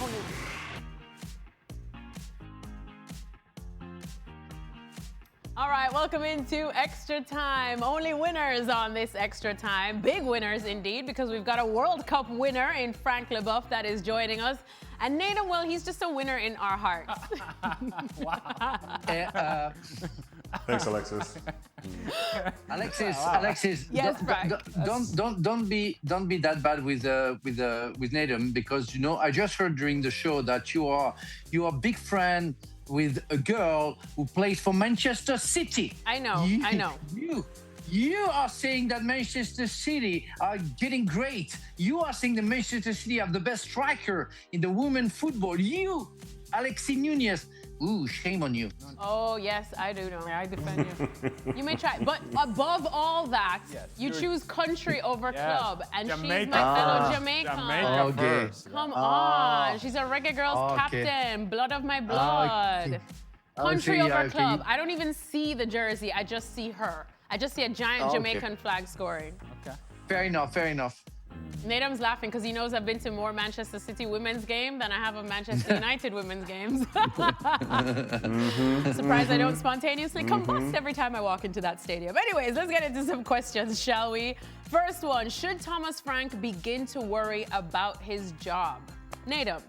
only. All right, welcome into Extra Time. Only winners on this Extra Time. Big winners indeed, because we've got a World Cup winner in Frank Leboeuf that is joining us. And Nedum, well, he's just a winner in our hearts. Wow. Thanks, Alexis. Alexis. Yes, Frank. Don't be that bad with Nedum, because I just heard during the show that you are a big friend with a girl who plays for Manchester City. I know. You are saying that Manchester City are getting great. You are saying that Manchester City have the best striker in the women's football. You, Alexis Nunes. Ooh, shame on you. Oh, yes, I do know. I defend you. You may try. But above all that, you choose country over club. And she's my fellow Jamaican. Okay. Come on. She's a Reggae Girls captain. Blood of my blood. Country over club. I don't even see the jersey. I just see her. I just see a giant Jamaican flag scoring. Okay. Fair enough. Nedum's laughing because he knows I've been to more Manchester City women's game than I have of Manchester United women's games. I'm surprised I don't spontaneously combust every time I walk into that stadium. Anyways, let's get into some questions, shall we? First one, should Thomas Frank begin to worry about his job? Nedum.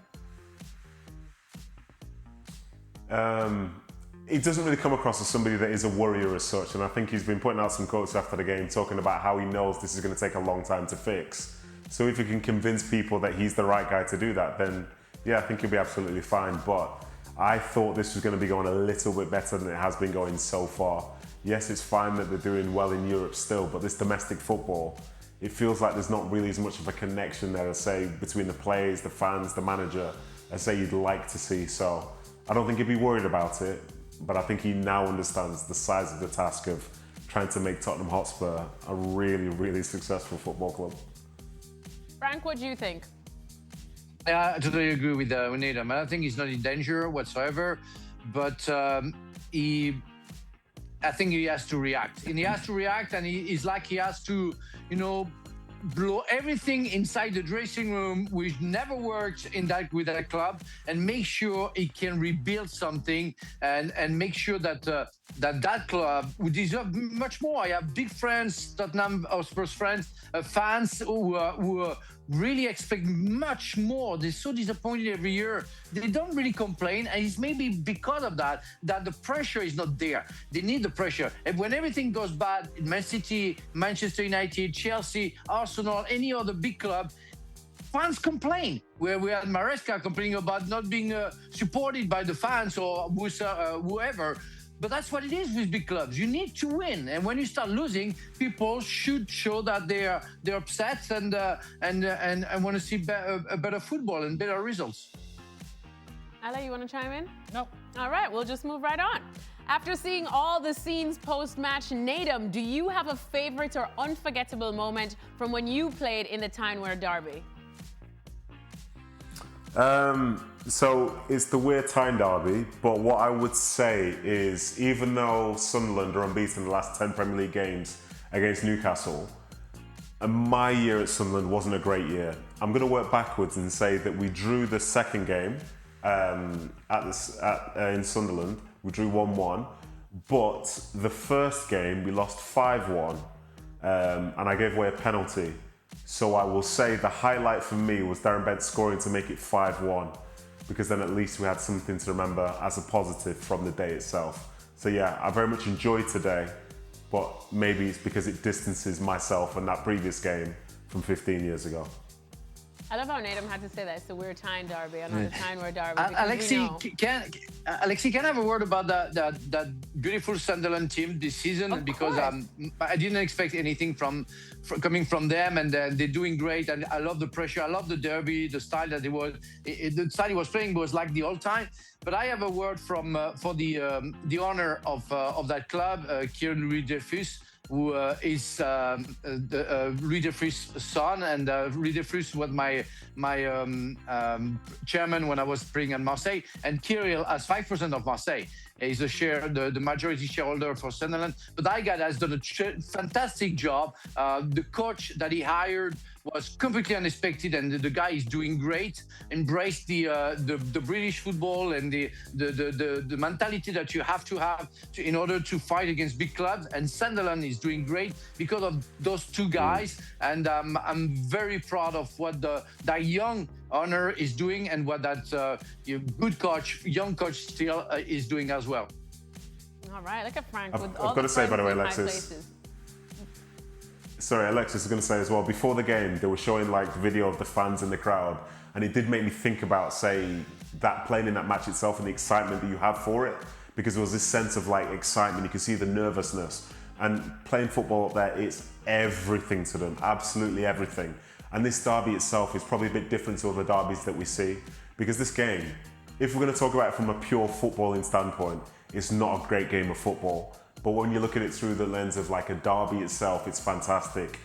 He doesn't really come across as somebody that is a worrier as such, and I think he's been putting out some quotes after the game talking about how he knows this is going to take a long time to fix. So if he can convince people that he's the right guy to do that, then yeah, I think he'll be absolutely fine. But I thought this was going to be going a little bit better than it has been going so far. Yes, it's fine that they're doing well in Europe still, but this domestic football, it feels like there's not really as much of a connection there, as say, between the players, the fans, the manager, as say you'd like to see. So I don't think he'd be worried about it, but I think he now understands the size of the task of trying to make Tottenham Hotspur a really, really successful football club. Frank, what do you think? I totally agree with Nedum. I think he's not in danger whatsoever, but I think he has to react. And he has to react, and he's like he has to, blow everything inside the dressing room, which never worked with that club, and make sure he can rebuild something and make sure that that club would deserve much more. I have big friends, Tottenham Hotspur's friends, fans who really expect much more. They're so disappointed every year. They don't really complain, and it's maybe because of that the pressure is not there. They need the pressure. And when everything goes bad in Man City, Manchester United, Chelsea, Arsenal, any other big club, fans complain. Where we had Maresca complaining about not being supported by the fans or whoever. But that's what it is with big clubs. You need to win, and when you start losing, people should show that they're upset and want to see better football and better results. Ale, you want to chime in? No. All right, we'll just move right on. After seeing all the scenes post-match, Nedum, do you have a favorite or unforgettable moment from when you played in the Tyne-Wear derby? So it's the Wear Tyne derby, but what I would say is, even though Sunderland are unbeaten in the last 10 Premier League games against Newcastle, and my year at Sunderland wasn't a great year. I'm going to work backwards and say that we drew the second game in Sunderland. We drew 1-1, but the first game we lost 5-1, and I gave away a penalty. So I will say the highlight for me was Darren Bent scoring to make it 5-1, because then at least we had something to remember as a positive from the day itself. So yeah, I very much enjoyed today, but maybe it's because it distances myself and that previous game from 15 years ago. I love how Nedum had to say that it's the Wear Tyne derby and not the Tyne-Wear derby. Alexis, can I have a word about that beautiful Sunderland team this season? Because I didn't expect anything coming from them, and they're doing great. And I love the pressure. I love the derby, the style that the style he was playing was like the old time. But I have a word for the owner of that club, Kieran Louis-Dreyfus, who is Louis-Dreyfus' son, and Louis-Dreyfus was my chairman when I was playing at Marseille, and Kirill has 5% of Marseille. He's the majority shareholder for Sunderland. But that guy has done a fantastic job. The coach that he hired was completely unexpected, and the guy is doing great. Embrace the British football and the mentality that you have in order to fight against big clubs. And Sunderland is doing great because of those two guys. And I'm very proud of what that young owner is doing, and what that good coach, young coach still is doing as well. All right, look at Frank with I've all got the to say, by the way, friends in high Alexis. places. Sorry, Alexis is going to say as well, before the game, they were showing like the video of the fans in the crowd, and it did make me think about, say, that playing in that match itself and the excitement that you have for it, because there was this sense of like excitement. You could see the nervousness, and playing football up there, it's everything to them, absolutely everything. And this derby itself is probably a bit different to other derbies that we see, because this game, if we're going to talk about it from a pure footballing standpoint, it's not a great game of football. But when you look at it through the lens of like a derby itself, it's fantastic.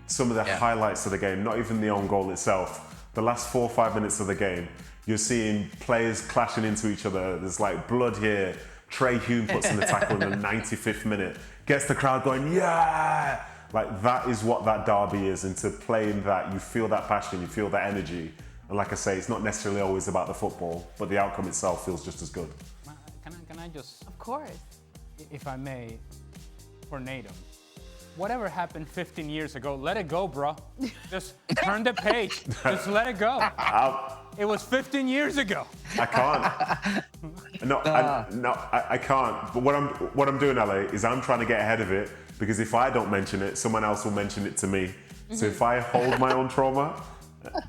Some of the highlights of the game, not even the own goal itself, the last 4 or 5 minutes of the game, you're seeing players clashing into each other. There's like blood here. Trey Hume puts in the tackle in the 95th minute, gets the crowd going, yeah! Like that is what that derby is. And to play in that, you feel that passion, you feel that energy. And like I say, it's not necessarily always about the football, but the outcome itself feels just as good. Can I just... Of course. If I may, for Nedum, whatever happened 15 years ago, let it go, bro. Just turn the page. Just let it go. It was 15 years ago. I can't. I can't. But what I'm doing, Ale, is I'm trying to get ahead of it, because if I don't mention it, someone else will mention it to me. So if I hold my own trauma,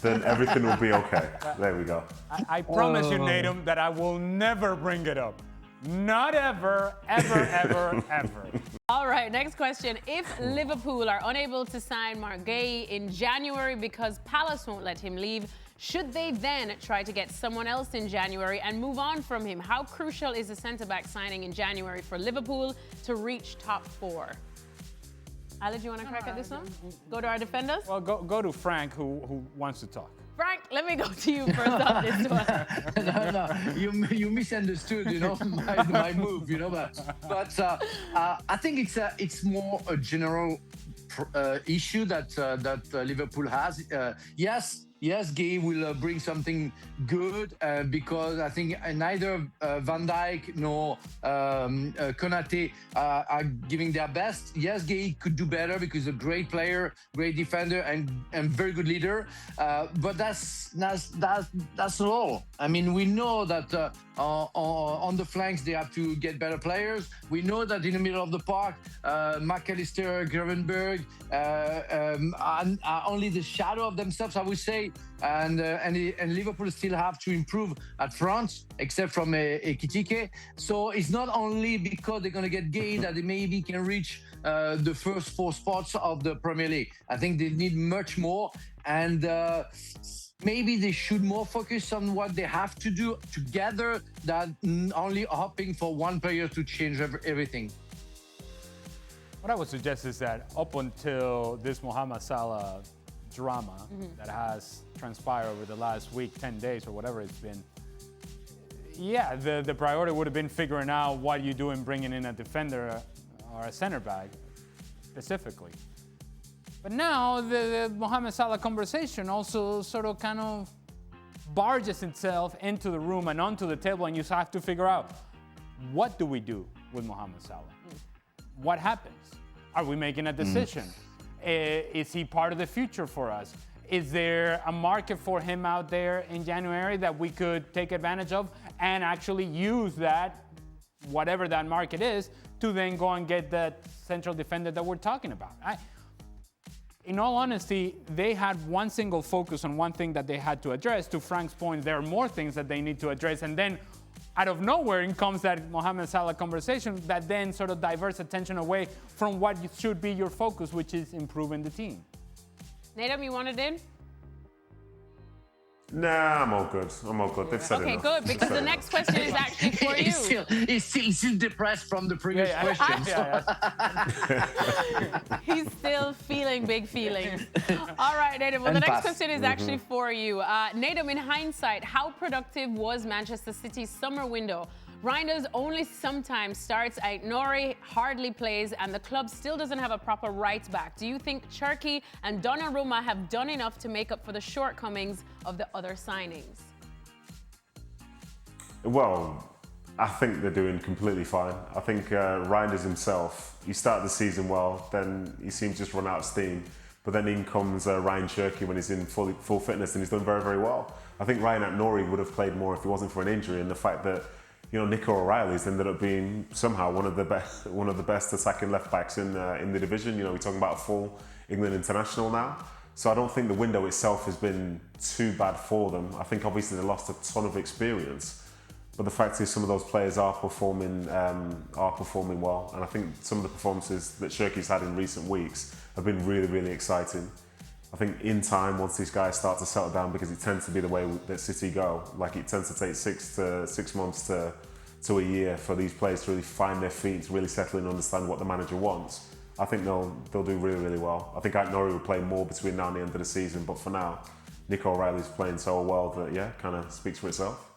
then everything will be okay. There we go. I promise you, Nedum, that I will never bring it up. Not ever, ever, ever, ever. All right, next question. If Liverpool are unable to sign Marc Guéhi in January because Palace won't let him leave, should they then try to get someone else in January and move on from him? How crucial is a centre-back signing in January for Liverpool to reach top 4? Ale, do you want to crack at this one? Go to our defenders? Well, go to Frank, who wants to talk. Frank, let me go to you first on this one. No, you misunderstood, my move, But I think it's more a general issue that Liverpool has. Yes, Guéhi will bring something good because I think neither Van Dijk nor Konate are giving their best. Yes, Guéhi could do better because he's a great player, great defender, and very good leader. But that's all. I mean, we know that on the flanks they have to get better players. We know that in the middle of the park, McAllister, Gravenberg are only the shadow of themselves, I would say. And Liverpool still have to improve at front, except from Ekitike. So it's not only because they're going to get Guéhi that they maybe can reach the first 4 spots of the Premier League. I think they need much more, and maybe they should more focus on what they have to do together than only hoping for one player to change everything. What I would suggest is that up until this Mohamed Salah drama that has transpired over the last week, 10 days or whatever it's been, yeah, the priority would have been figuring out what you do in bringing in a defender or a center back specifically. But now the Mohamed Salah conversation also sort of kind of barges itself into the room and onto the table, and you have to figure out, what do we do with Mohamed Salah? What happens? Are we making a decision? Is he part of the future for us? Is there a market for him out there in January that we could take advantage of and actually use that, whatever that market is, to then go and get that central defender that we're talking about? In all honesty, they had one single focus on one thing that they had to address. To Frank's point, there are more things that they need to address. And then out of nowhere in comes that Mohamed Salah conversation that then sort of diverts attention away from what should be your focus, which is improving the team. Nedum, you want it in? Nah, I'm all good. They've said okay, enough. good, because the next question is actually for you. He's still depressed from the previous questions. He's still feeling big feelings. All right, Nedum. Well, the next question is actually for you. Nedum, in hindsight, how productive was Manchester City's summer window? Reinders only sometimes starts. Nori hardly plays, and the club still doesn't have a proper right back. Do you think Cherki and Donnarumma have done enough to make up for the shortcomings of the other signings? Well, I think they're doing completely fine. I think Reinders himself, he started the season well, then he seems just run out of steam. But then in comes Ryan Cherki when he's in full fitness, and he's done very, very well. I think Ryan Nori would have played more if it wasn't for an injury, and the fact that Nico O'Reilly's ended up being somehow one of the best attacking left backs in the division. We're talking about a full England international now. So I don't think the window itself has been too bad for them. I think obviously they lost a ton of experience. But the fact is, some of those players are performing well, and I think some of the performances that Cherki's had in recent weeks have been really, really exciting. I think in time, once these guys start to settle down, because it tends to be the way that City go, like it tends to take 6 months to a year for these players to really find their feet, to really settle in and understand what the manager wants. I think they'll do really, really well. I think Nori will play more between now and the end of the season, but for now, Nico O'Reilly's playing so well that, kind of speaks for itself.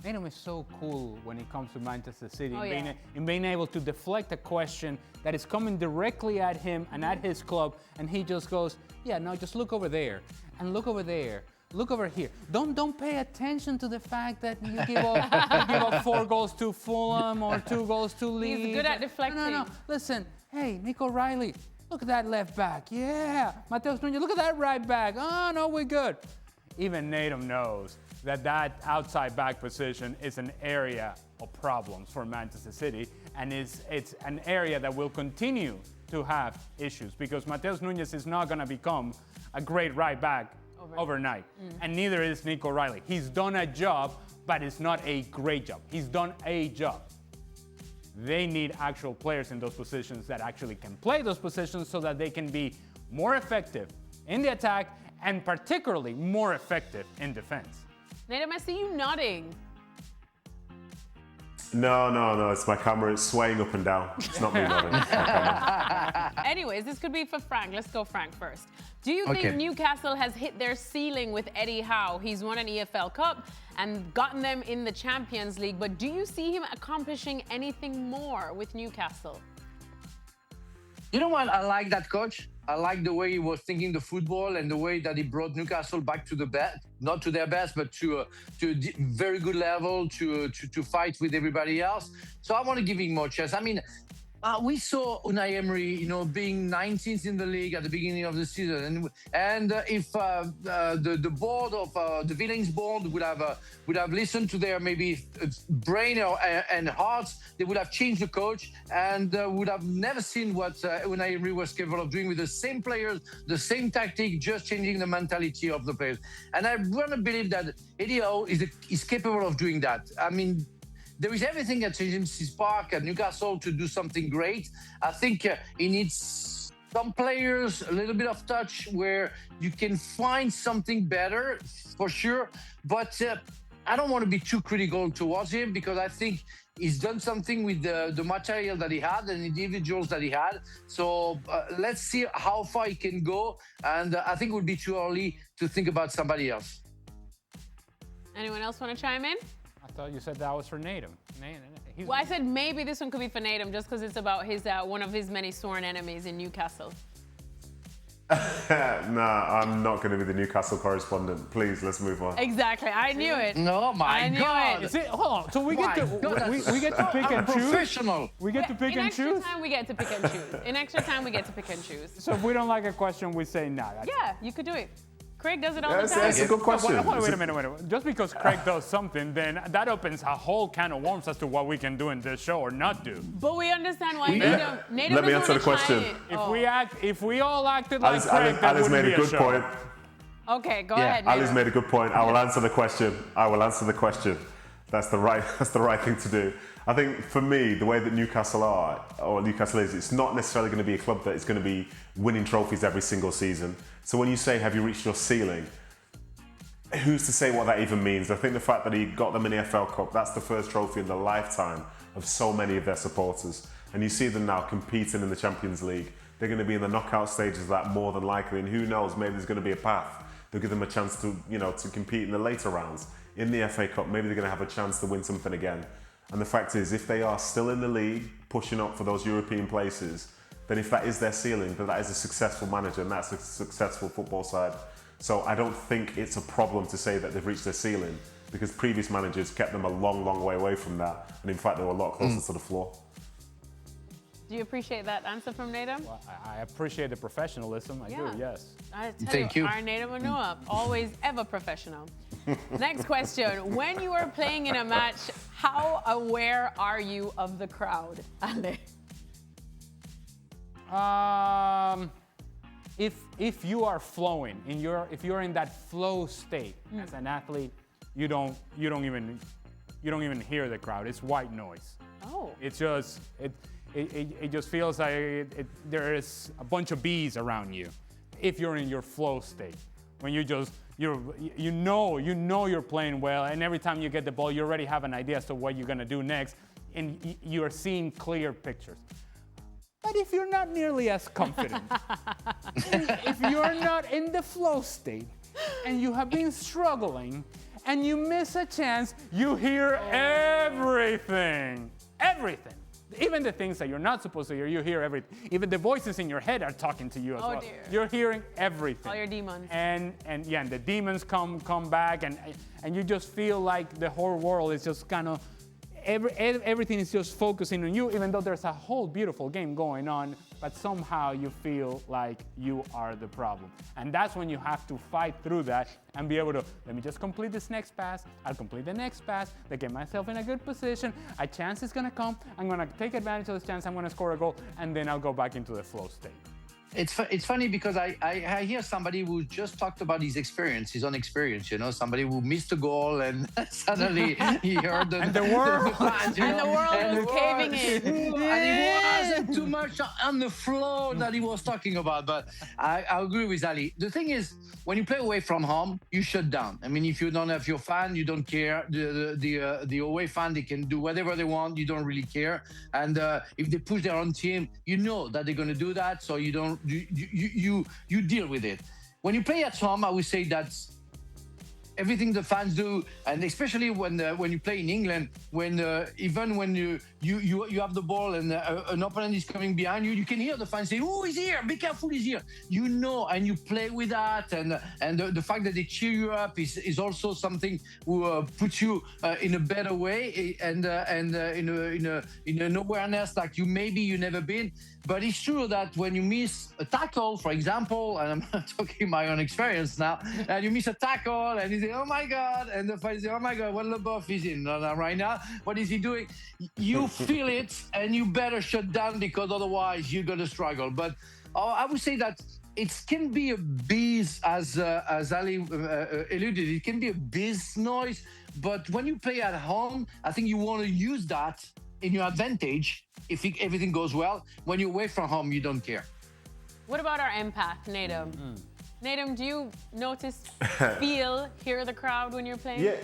Nedum is so cool when it comes to Manchester City, Oh, being able to deflect a question that is coming directly at him and at his club, and he just goes, yeah, no, just look over there, and look over there, look over here. Don't pay attention to the fact that you give up 4 goals to Fulham or 2 goals to Leeds. He's good at deflecting. No. Listen, hey, Nico O'Reilly, look at that left back. Yeah, Matheus Nunes, look at that right back. Oh, no, we're good. Even Nedum knows that outside back position is an area of problems for Manchester City, and it's an area that will continue to have issues, because Matheus Nunes is not going to become a great right back overnight. And neither is Nico O'Reilly. He's done a job, but it's not a great job. He's done a job. They need actual players in those positions that actually can play those positions so that they can be more effective in the attack and particularly more effective in defense. Nedum, I see you nodding. No, it's my camera. It's swaying up and down. It's not me nodding. It's my camera. Anyways, this could be for Frank. Let's go Frank first. Do you think Newcastle has hit their ceiling with Eddie Howe? He's won an EFL Cup and gotten them in the Champions League, but do you see him accomplishing anything more with Newcastle? You know what? I like that coach. I like the way he was thinking the football and the way that he brought Newcastle back to the best, not to their best, but to a very good level to fight with everybody else. So I want to give him more chance. I mean, we saw Unai Emery, being 19th in the league at the beginning of the season, and if the board of the Villains board would have listened to their maybe brain and hearts, they would have changed the coach and would have never seen what Unai Emery was capable of doing with the same players, the same tactic, just changing the mentality of the players. And I want to believe that Eddie Howe is capable of doing that. I mean, there is everything at St. James's Park at Newcastle to do something great. I think he needs some players, a little bit of touch where you can find something better, for sure. But I don't want to be too critical towards him, because I think he's done something with the material that he had and the individuals that he had. So let's see how far he can go. And I think it would be too early to think about somebody else. Anyone else want to chime in? I thought you said that was for Nedum. Well, I said maybe this one could be for Nedum just because it's about his one of his many sworn enemies in Newcastle. Nah, I'm not going to be the Newcastle correspondent. Please, let's move on. Exactly. I knew it. Oh my God. It. Hold on. So we get to pick and choose? Professional. We get to pick and choose? In extra time, we get to pick and choose. In extra time, we get to pick and choose. So if we don't like a question, we say nah. Yeah, you could do it. Craig does it all the time. That's a good question. Wait a minute. Just because Craig does something, then that opens a whole can of worms as to what we can do in this show or not do. But we understand why Nedum Let me answer the question. If we all acted like Craig, that Ali's wouldn't made be a good show. point. Okay, go ahead. Ali's made a good point. I will answer the question. That's the right thing to do. I think for me, the way that Newcastle is, it's not necessarily going to be a club that is going to be winning trophies every single season. So when you say, have you reached your ceiling? Who's to say what that even means? I think the fact that he got them an EFL Cup, that's the first trophy in the lifetime of so many of their supporters. And you see them now competing in the Champions League. They're going to be in the knockout stages of that more than likely. And who knows, maybe there's going to be a path He'll give them a chance to, to compete in the later rounds. In the FA Cup, maybe they're going to have a chance to win something again. And the fact is, if they are still in the league, pushing up for those European places, then if that is their ceiling, then that is a successful manager and that's a successful football side. So I don't think it's a problem to say that they've reached their ceiling, because previous managers kept them a long, long way away from that. And in fact, they were a lot closer to the floor. Do you appreciate that answer from Nedum? Well, I appreciate the professional,ism. I do, yes. I tell Thank you. Our Nedum Onuoha, always ever professional. Next question. When you are playing in a match, how aware are you of the crowd, Ale? If you are flowing, if you're in that flow state as an athlete, you don't even hear the crowd. It's white noise. Oh. It's just it just feels like there is a bunch of bees around you. If you're in your flow state, when you know you're playing well, and every time you get the ball, you already have an idea as to what you're gonna do next, and you are seeing clear pictures. But if you're not nearly as confident, if you're not in the flow state, and you have been struggling, and you miss a chance, you hear everything. Everything. Even the things that you're not supposed to hear, you hear everything. Even the voices in your head are talking to you as well. Dear. You're hearing everything. All your demons. And the demons come back, and you just feel like the whole world is just kind of, everything is just focusing on you, even though there's a whole beautiful game going on, but somehow you feel like you are the problem. And that's when you have to fight through that and be able to, let me just complete this next pass, I'll complete the next pass, to get myself in a good position, a chance is gonna come, I'm gonna take advantage of this chance, I'm gonna score a goal, and then I'll go back into the flow state. It's funny because I hear somebody who just talked about his experience, his own experience, somebody who missed a goal and suddenly he heard the world fans, And the world was caving in. And it wasn't too much on the flow that he was talking about. But I agree with Ali. The thing is, when you play away from home, you shut down. I mean, if you don't have your fan, you don't care. The away fan, they can do whatever they want. You don't really care. And if they push their own team, you know that they're going to do that. So you don't. You deal with it. When you play at home, I would say that's everything the fans do, and especially when you play in England, even when you have the ball and an opponent is coming behind you, you can hear the fans say, "Oh, he's here! Be careful, he's here!" And you play with that, and the fact that they cheer you up is also something who puts you in a better way and in an awareness like you never been. But it's true that when you miss a tackle, for example, and I'm not talking my own experience now, and you miss a tackle and you say, "Oh my God," and the fans say, "Oh my God, what Leboeuf is in right now? What is he doing?" You feel it, and you better shut down, because otherwise you're gonna struggle. But I would say that it can be a biz, as Ali alluded. It can be a biz noise, but when you play at home, I think you want to use that in your advantage. If everything goes well, when you're away from home, you don't care. What about our empath, Nedum? Nedum, do you notice, feel, hear the crowd when you're playing?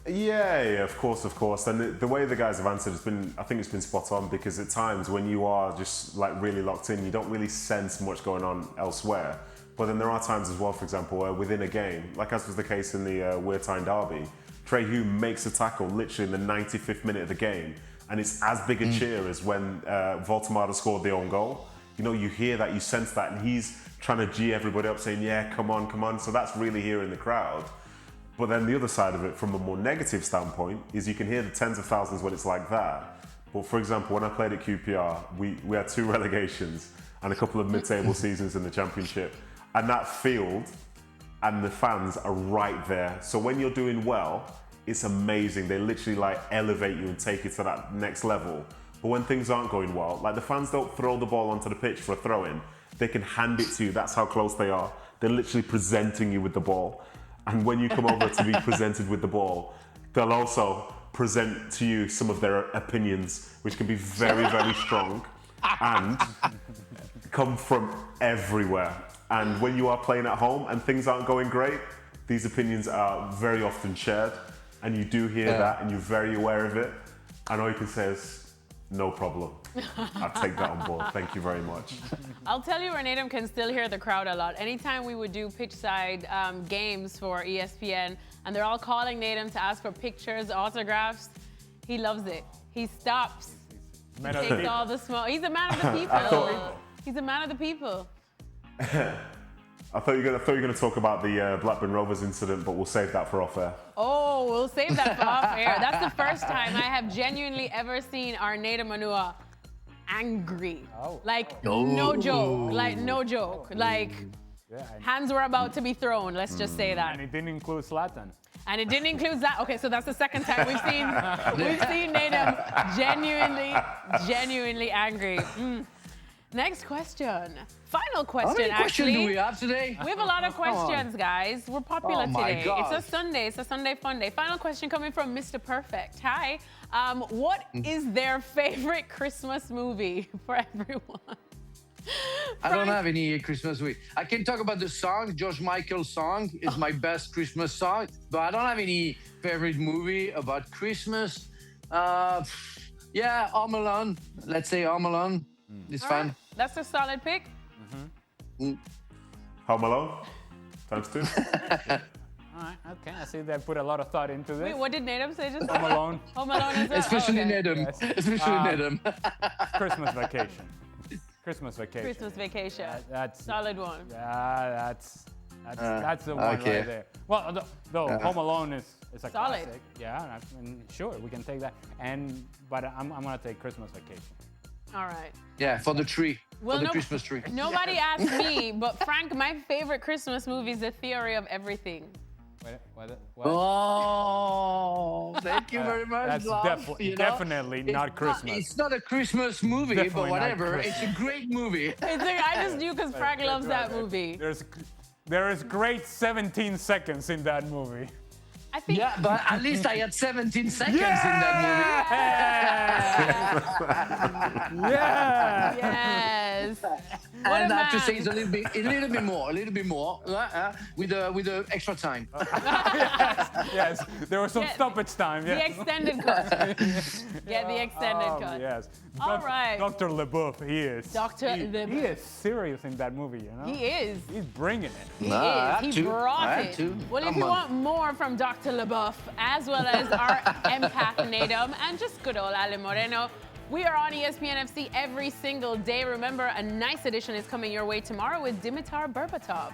Yeah, of course. And the way the guys have answered I think it's been spot on, because at times when you are just like really locked in, you don't really sense much going on elsewhere. But then there are times as well, for example, where within a game, like as was the case in the Wear-Tyne derby, Trey Hugh makes a tackle literally in the 95th minute of the game, and it's as big a cheer as when Voltemada scored the own goal. You hear that, you sense that, and he's trying to G everybody up, saying, "Yeah, come on." So that's really hearing the crowd. But then the other side of it, from a more negative standpoint, is you can hear the tens of thousands when it's like that. But for example, when I played at QPR, we had 2 relegations and a couple of mid-table seasons in the Championship. And that field and the fans are right there. So when you're doing well, it's amazing. They literally like elevate you and take you to that next level. But when things aren't going well, like the fans don't throw the ball onto the pitch for a throw-in. They can hand it to you. That's how close they are. They're literally presenting you with the ball. And when you come over to be presented with the ball, they'll also present to you some of their opinions, which can be very, very strong and come from everywhere. And when you are playing at home and things aren't going great, these opinions are very often shared, and you do hear that and you're very aware of it. And all you can say is, no problem. I'll take that on board. Thank you very much. I'll tell you where Nedum can still hear the crowd a lot. Anytime we would do pitchside games for ESPN, and they're all calling Nedum to ask for pictures, autographs, he loves it. He stops. He takes all the smoke. He's a man of the people. He's a man of the people. I thought you were going to talk about the Blackburn Rovers incident, but we'll save that for off air. Oh, we'll save that for off air. That's the first time I have genuinely ever seen our Nedum Onuoha angry. Like, no joke. Like, no joke. Like, hands were about to be thrown. Let's just say that. And it didn't include Zlatan. And it didn't include that. Okay, so that's the second time we've seen Nedum genuinely angry. Next question. Final question, How many actually. questions do we have today? We have a lot of questions, guys. We're popular Oh my today. gosh. It's a Sunday. It's a Sunday fun day. Final question coming from Mr. Perfect. Hi. What is their favorite Christmas movie for everyone? I don't have any Christmas movie. I can talk about the song. George Michael's song is my best Christmas song, but I don't have any favorite movie about Christmas. Yeah, Home Alone. Let's say Home Alone. It's fun. Right. That's a solid pick. Home Alone, times 2. All right, okay. I see they put a lot of thought into this. Wait, what did Nedum say just Home Alone, Home Alone as well? Especially okay. Nedum. Yes. Especially Nedum. Christmas Vacation. Christmas Vacation. Christmas Vacation. That's Solid one. Yeah, that's the one okay. right there. Well, though Home Alone is a Solid. classic. Yeah, I mean, sure, we can take that. But I'm gonna take Christmas Vacation. All right. Yeah, for the tree. Well, for the Christmas tree. Nobody asked me, but Frank, my favorite Christmas movie is The Theory of Everything. What? Oh, thank you very much. That's love. You know? definitely not Christmas. It's not a Christmas movie, Definitely but not whatever. Christmas. It's a great movie. It's like, I just knew because Frank loves that movie. There is great 17 seconds in that movie. I think. Yeah, but at least I had 17 seconds in that Yeah! Yes. What And a I have to man. say it's a little bit more, with the extra time. Yes, there was some Yeah, stoppage time. The Yes. extended cut. Get the extended cut. Yes. All right. Dr. Leboeuf, he is. Dr. He Leboeuf. is serious in that movie, you know? He is. He's bringing it. He No, I is. had He to. brought I had it. to. Well, if Come you on. want more from Dr. Leboeuf, as well as our empath Nedum and just good old Ale Moreno, we are on ESPN FC every single day. Remember, a nice edition is coming your way tomorrow with Dimitar Berbatov.